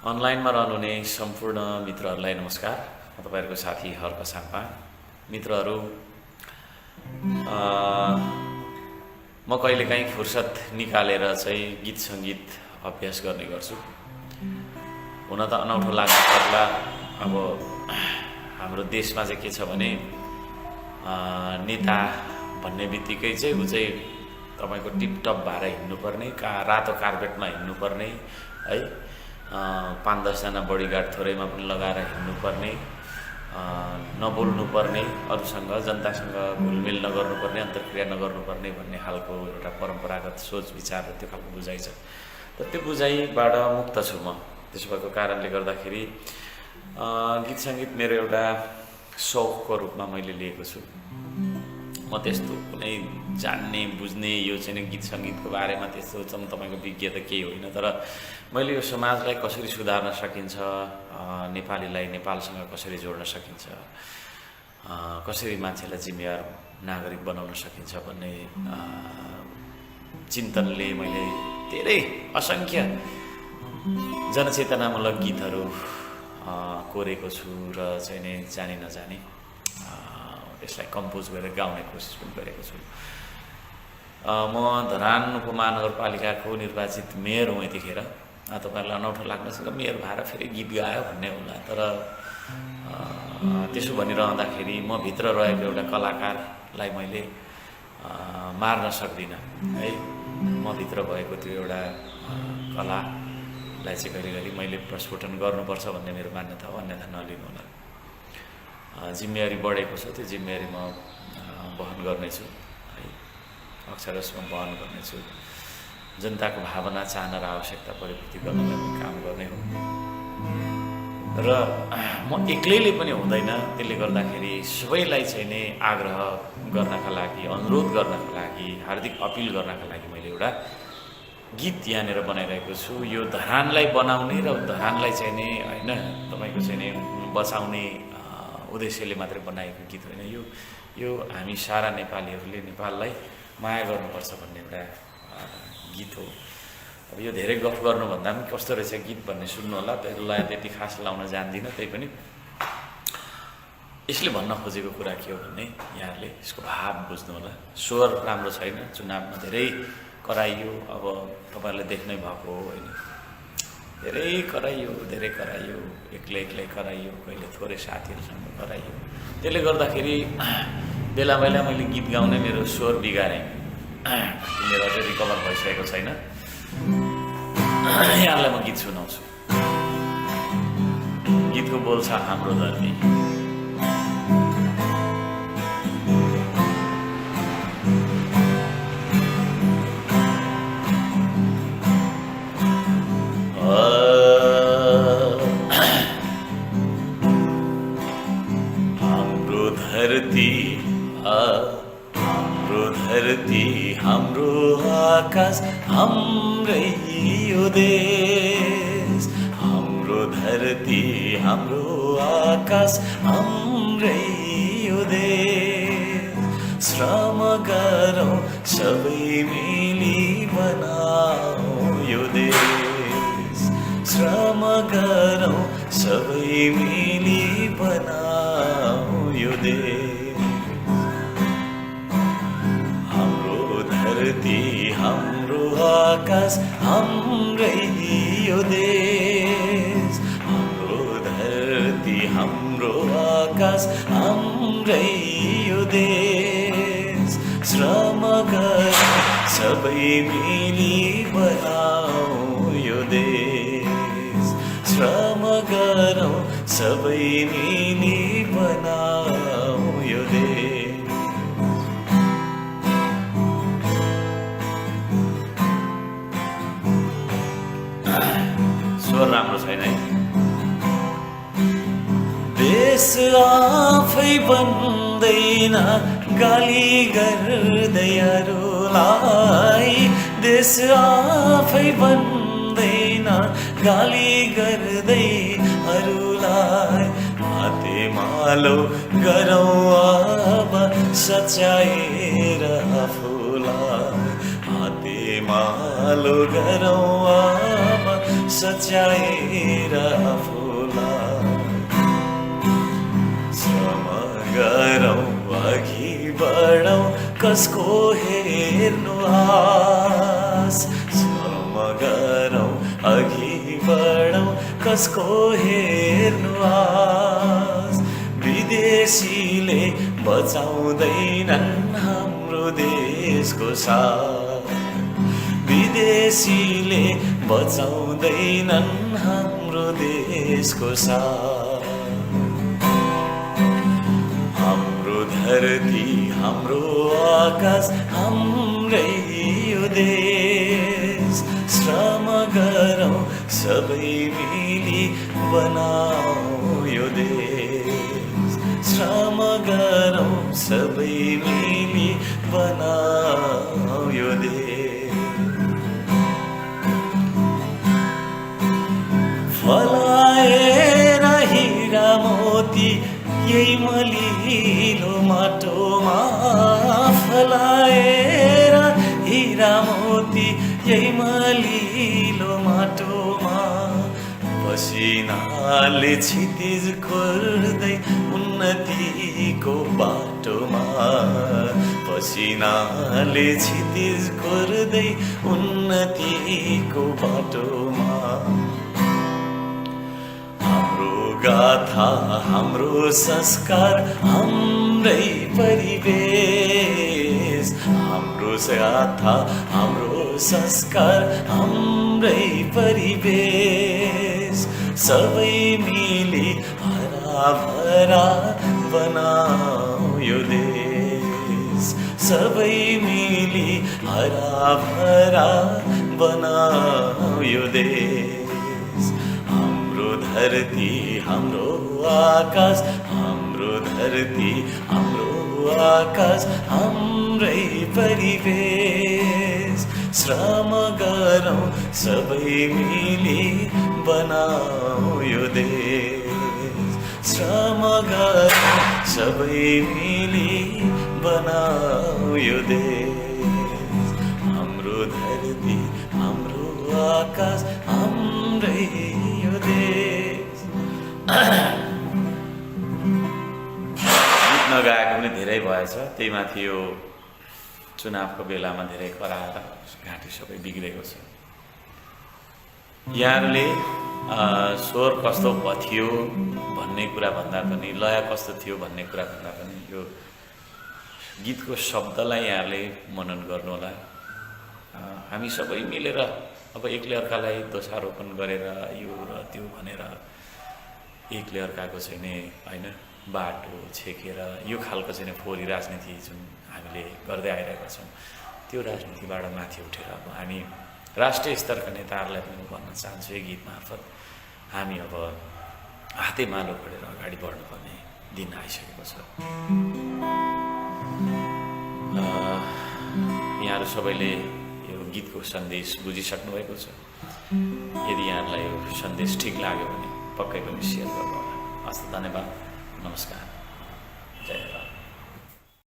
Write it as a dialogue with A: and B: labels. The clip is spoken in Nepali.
A: अनलाइनमा रहनुहुने सम्पूर्ण मित्रहरूलाई नमस्कार। म तपाईहरुको साथी हर्क साम्पा। मित्रहरू, म कहिलेकाहीँ फुर्सद निकालेर चाहिँ गीत सङ्गीत अभ्यास गर्ने गर्छु। हुन त अनौठो लाग्न पर्ला। अब हाम्रो देशमा चाहिँ के छ भने नेता भन्ने बित्तिकै चाहिँ उ चाहिँ तपाईको टिपटप भएर हिँड्नुपर्ने, रातो कार्पेटमा हिँड्नुपर्ने है, 5-10 जना बडीगार्ड थोरैमा पनि लगाएर हिँड्नुपर्ने, नबोल्नुपर्ने, अरूसँग जनतासँग घुलमिल नगर्नुपर्ने, अन्तर्क्रिया नगर्नुपर्ने भन्ने खालको एउटा परम्परागत सोच विचार त्यो खालको बुझाइ छ। तर त्यो बुझाइबाट मुक्त छु म। त्यसो भएको कारणले गर्दाखेरि गीत सङ्गीत मेरो एउटा शौकको रूपमा मैले लिएको छु। म त्यस्तो कुनै जान्ने बुझ्ने यो चाहिँ गीत सङ्गीतको बारेमा त्यस्तो चाहिँ तपाईँको विज्ञ त केही होइन, तर मैले यो समाजलाई कसरी सुधार्न सकिन्छ, नेपालीलाई नेपालसँग कसरी जोड्न सकिन्छ, कसरी मान्छेलाई जिम्मेवार नागरिक बनाउन सकिन्छ भन्ने चिन्तनले मैले धेरै असङ्ख्य जनचेतनामूलक गीतहरू कोरेको छु र चाहिँ नि जानी नजानी यसलाई कम्पोज गरेर गाउने कोसिस पनि गरेको छु। म धरान उपमहानगरपालिकाको निर्वाचित मेयर हुँ यतिखेर। तपाईहरुलाई अनौठो लाग्न सक्छ मेयर भएर फेरि गीत गायो भन्ने होला, तर त्यसो भनिरहँदाखेरि म भित्र रहेको एउटा कलाकारलाई मैले मार्न सक्दिनँ है। म भित्र भएको त्यो एउटा कलालाई चाहिँ घरिघरि मैले प्रस्फुटन गर्नुपर्छ भन्ने मेरो मान्यता हो, अन्यथा नलिनु होला। जिम्मेवारी बढेको छ, त्यो जिम्मेवारी म वहन गर्नेछु है, अक्षरश म वहन गर्नेछु। जनताको भावना, चाहना र आवश्यकता परिपूर्ति गर्नलाई म काम गर्ने हो र म एक्लैले पनि हुँदैन। त्यसले गर्दाखेरि सबैलाई चाहिँ नै आग्रह गर्नका लागि, अनुरोध गर्नका लागि, हार्दिक अपिल गर्नका लागि मैले एउटा गीत यहाँनिर बनाइरहेको छु। यो धरानलाई बनाउने र धरानलाई चाहिँ नै होइन तपाईँको चाहिँ नै बचाउने उद्देश्यले मात्रै बनाएको गीत होइन। यो हामी सारा नेपालीहरूले नेपाललाई माया गर्नुपर्छ भन्ने एउटा गीत हो। अब यो धेरै गफ गर्नुभन्दा पनि कस्तो रहेछ गीत भन्ने सुन्नु होला। त्यसलाई त्यति खास लाउन जान्दिनँ, त्यही पनि यसले भन्न खोजेको कुरा के हो भने यहाँहरूले यसको भाव बुझ्नु होला। स्वर राम्रो छैन, चुनावमा धेरै कराइयो, अब तपाईँहरूले देख्नै भएको हो होइन, धेरै कराइयो, एक्लै कराइयो, कहिले थोरै साथीहरूसँग कराइयो। त्यसले गर्दाखेरि बेला बेला मैले गीत गाउने मेरो स्वर बिगारेँ। मेरो अझै रिकभर भइसकेको छैन। यहाँलाई म गीत सुनाउँछु। गीतको बोल छ हाम्रो धरती। हाम्रो धरती, हाम्रो आकाश, हाम्रै यो देश। हाम्रो धरती, हाम्रो आकाश, हाम्रै यो देश। श्रम गरौँ सबै मिली बनाऊ यो देश। श्रम गरौँ सबै मिली बनाऊ यो देश। हाम्रो आकाश, हाम्रै यो देश। हाम्रो धरती, हाम्रो आकाश, हाम्रै यो देश। श्रम गरौँ सबै मिली बनाऊ यो देश। श्रम गरौँ सबै मिली बनाऊ यो देश। स्वर राम्रो छैन है। देश आफै बन्दैन गाली गर्दै अरूलाई। देश आफै बन्दैन गाली गर्दै अरूलाई। मालो गरौँ अब सच्याएर आफूलाई। मालो गरौँ अब सच्याएर आफूलाई श्रम गरौँ अघि बढौँ कसको हेर्नु आस श्रम गरौँ अघि बढौँ कसको हेर्नु आस विदेशीले बचाउँदैनन् हाम्रो देशको साथ विदेशीले बचाउँदैनन् हाम्रो देशको साथ हाम्रो धरती हाम्रो आकाश हाम्रै यो देश श्रम गरौँ सबै मिली बनाऊ यो देश श्रम गरौँ सबै मिली बनाऊ यो देश फलाएर हिरा मोती यही मलिलो माटोमा फलाएर हिरा मोती यही मलिलो माटोमा पसिनाले क्षितिज कोर्दै उन्नतिको बाटोमा पसिनाले क्षितिज कोर्दै उन्नतिको बाटोमा हाम्रो गाथा हाम्रो संस्कार हाम्रै परिवेश हाम्रो गाथा हाम्रो संस्कार हाम्रै परिवेश सबै मिली हराभरा बनाऊ यो देश सबै मिली हराभरा बनाऊ यो देश हाम्रो धरती हाम्रो आकाश हाम्रो धरती हाम्रो आकाश हाम्रै परिवेश श्रम गरौँ सबै मिली बनाऊ यो देश श्रम गरौँ सबै मिली बनाऊ यो देश हाम्रो धरती हाम्रो आकाश हाम्रै यो देश गीत नगाएको पनि धेरै भएछ त्यही माथि यो चुनावको बेलामा धेरै कराएर घाँटी सबै बिग्रेको छ यहाँहरूले स्वर कस्तो थियो भन्ने कुरा भन्दा पनि लय कस्तो थियो भन्ने कुरा भन्दा पनि यो गीतको शब्दलाई यहाँहरूले मनन गर्नुहोला हामी सबै मिलेर अब एकले अर्कालाई दोषारोपण गरेर यो र त्यो भनेर एकले अर्काको चाहिँ नि होइन बाटो छेकेर यो खालको चाहिँ फोहोरी राजनीति जुन हामीले गर्दै आइरहेका छौँ त्यो राजनीतिबाट माथि उठेर अब हामी राष्ट्रिय स्तरका नेताहरूलाई पनि भन्न चाहन्छु यो गीत मार्फत हामी अब हातेमालो गरेर अगाडि बढ्नुपर्ने दिन आइसकेको छ यहाँहरू सबैले यो गीतको सन्देश बुझिसक्नु भएको छ यदि यहाँहरूलाई यो सन्देश ठिक लाग्यो भने पक्कै पनि सेयर गर्नु होला हस्त धन्यवाद नमस्कार जय